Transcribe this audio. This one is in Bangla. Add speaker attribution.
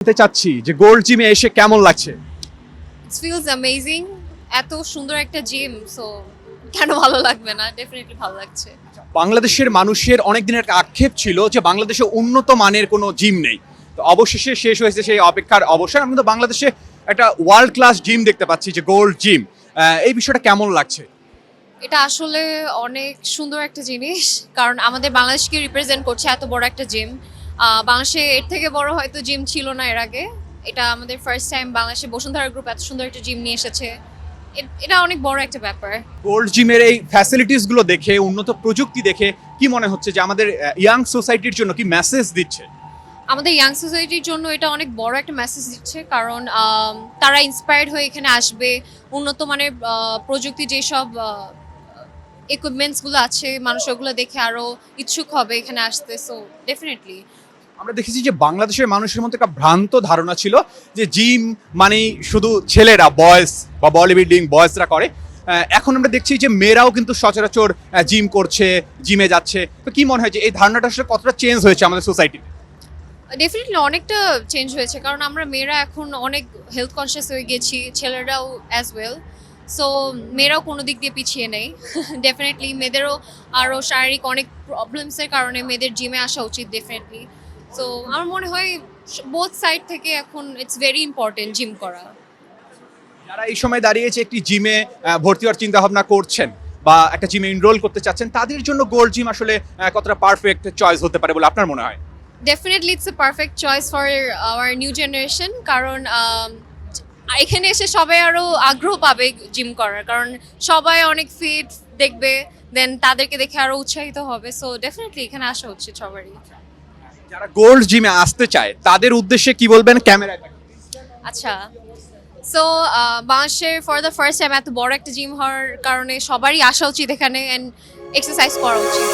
Speaker 1: জানতে চাচ্ছি যে গোল্ড জিমে এসে কেমন লাগছে।
Speaker 2: It feels amazing. এত সুন্দর একটা জিম, সো কেন ভালো লাগবে না? ডেফিনেটলি ভালো লাগছে।
Speaker 1: বাংলাদেশের মানুষের অনেক দিনের একটা আক্ষেপ ছিল যে বাংলাদেশে উন্নত মানের কোনো জিম নেই, তো অবশেষে শেষ হয়েছে সেই অপেক্ষার অবসান। আমরা কিন্তু বাংলাদেশে একটা ওয়ার্ল্ড ক্লাস জিম দেখতে পাচ্ছি, যে গোল্ড জিম। এই বিষয়টা কেমন লাগছে?
Speaker 2: এটা আসলে অনেক সুন্দর একটা জিনিস, কারণ আমাদের বাংলাদেশকে রিপ্রেজেন্ট করছে এত বড় একটা জিম। বাংলাদেশে এর থেকে বড় হয়তো জিম ছিল না এর আগে। এটা আমাদের ফার্স্ট টাইম বাংলাদেশে বসুন্ধরা গ্রুপ এত সুন্দর একটা জিম নিয়ে এসেছে। এটা অনেক বড় একটা ব্যাপার।
Speaker 1: গোল্ড জিমের এই ফ্যাসিলিটিস গুলো দেখে, উন্নত প্রযুক্তি দেখে কি মনে হচ্ছে যে আমাদের ইয়াং সোসাইটির জন্য কি মেসেজ দিচ্ছে?
Speaker 2: আমাদের ইয়াং সোসাইটির জন্য এটা অনেক বড় একটা মেসেজ দিচ্ছে, কারণ তারা ইন্সপায়ার্ড হয়ে এখানে আসবে। উন্নত মানের প্রযুক্তি যেসব ইকুইপমেন্টসগুলো আছে, মানুষ ওগুলো দেখে আরও ইচ্ছুক হবে এখানে আসতে। সো ডেফিনেটলি
Speaker 1: আমরা দেখেছি যে বাংলাদেশের মানুষের মধ্যে একটা ভ্রান্ত ধারণা ছিল যে জিম মানেই শুধু ছেলেরা, বয়েজ বা বডি বিল্ডিং বয়েজরা করে। এখন আমরা দেখছি যে মেয়েরাও কিন্তু সচরাচর জিম করছে, জিমে যাচ্ছে। তো কি মনে হয় যে এই ধারণাটা আসলে কতটা চেঞ্জ হয়েছে আমাদের সোসাইটিতে?
Speaker 2: ডেফিনেটলি অনেকটা চেঞ্জ হয়েছে, কারণ আমরা মেয়েরা এখন অনেক হেলথ কনসিয়াস হয়ে গেছি, ছেলেরাও অ্যাজ ওয়েল। সো মেয়েরাও কোনো দিক দিয়ে পিছিয়ে নেই। ডেফিনেটলি মেয়েদেরও আরও শারীরিক অনেক প্রবলেমসের কারণে মেয়েদের জিমে আসা উচিত ডেফিনেটলি। সো আমার মনে হয় বোথ সাইড থেকে এখন ইটস ভেরি ইম্পর্টেন্ট জিম করা।
Speaker 1: যারা এই সময় দাঁড়িয়েছে একটি জিমে ভর্তি হওয়ার চিন্তা ভাবনা করছেন বা একটা জিমে এনরোল করতে চাচ্ছেন, তাদের জন্য গোল্ড জিম আসলে কতটা পারফেক্ট চয়েস হতে পারে বলে আপনার মনে হয়?
Speaker 2: Definitely it's a perfect choice for our new generation, কারণ এখানে এসে সবাই আরও আগ্রহ পাবে জিম করার, কারণ সবাই অনেক ফিট দেখবে, দেন তাদেরকে দেখে আরও উৎসাহিত হবে। সো ডেফিনেটলি এখানে আসা উচিত সবারই।
Speaker 1: যারা গোল্ড জিমে আসতে চায় তাদের উদ্দেশ্যে কি বলবেন ক্যামেরায়?
Speaker 2: আচ্ছা, সো বাংলাদেশের ফর দ্য ফার্স্ট টাইম এত বড় একটা জিম হওয়ার কারণে সবারই আসা উচিত এখানে, অ্যান্ড এক্সারসাইজ করা উচিত।